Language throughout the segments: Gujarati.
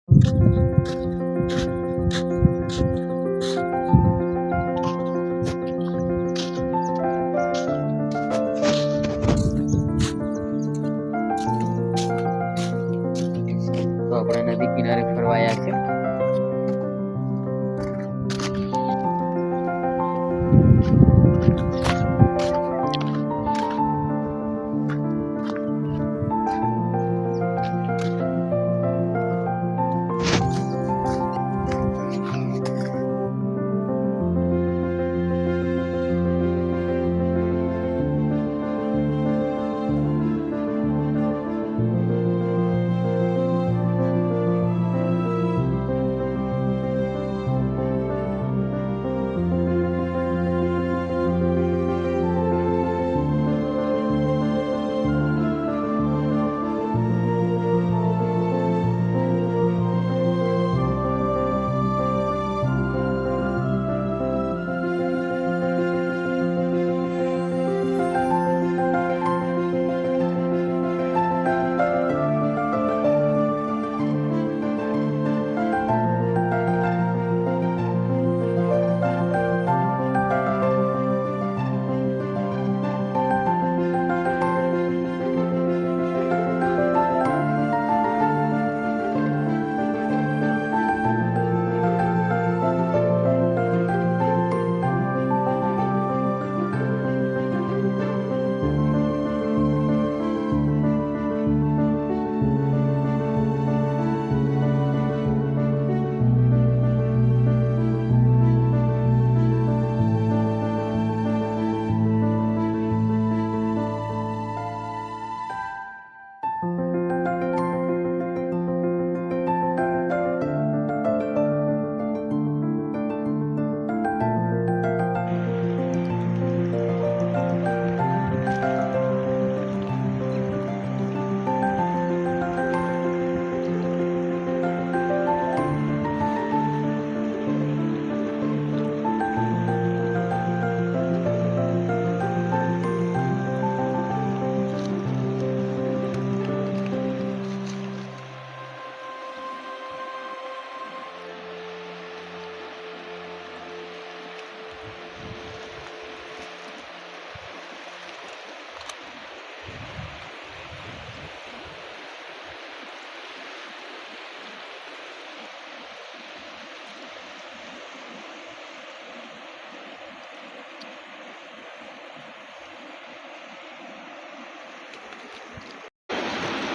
તો આપણે નદી કિનારે ફરવા આવ્યા છે।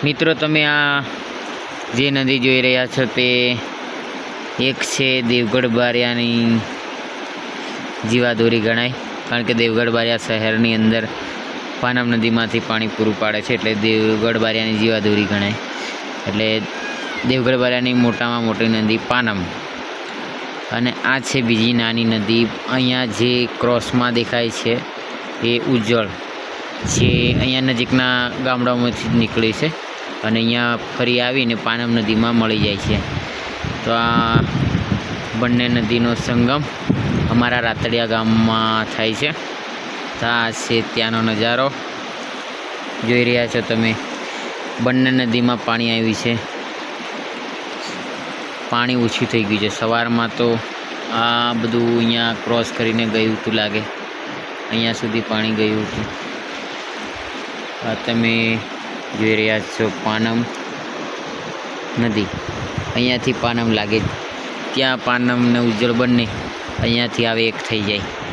મિત્રો તમે આ જે નદી જોઈ રહ્યા છો તે એક છે દેવગઢ બારિયાની જીવાદોરી ગણાય, કારણ કે દેવગઢ બારિયા શહેરની અંદર પાનમ નદીમાંથી પાણી પૂરું પાડે છે, એટલે દેવગઢ બારિયાની જીવાદોરી ગણાય। એટલે દેવગઢ બારિયાની મોટામાં મોટી નદી પાનમ, અને આ છે બીજી નાની નદી। અહીંયા જે ક્રોસમાં દેખાય છે એ ઉજ્જળ છે, અહીંયા નજીકના ગામડાઓમાંથી જ નીકળે છે અને અહીંયા ફરી આવીને પાનમ નદીમાં મળી જાય છે। તો આ બંને નદીનો સંગમ અમારા રાતડિયા ગામમાં થાય છે। તો આ છે ત્યાંનો નજારો જોઈ રહ્યા છો તમે। બંને નદીમાં પાણી આવ્યું છે, પાણી ઓછું થઈ ગયું છે। સવારમાં તો આ બધું અહીંયા ક્રોસ કરીને ગયું હતું, લાગે અહીંયા સુધી પાણી ગયું હતું। આ તમે જોઈ રહ્યા છો પાનમ નદી, અહીંયાથી પાનમ લાગે, ત્યાં પાનમ ને ઉજ્જળ બંને અહીંયાથી આવે એક થઈ જાય।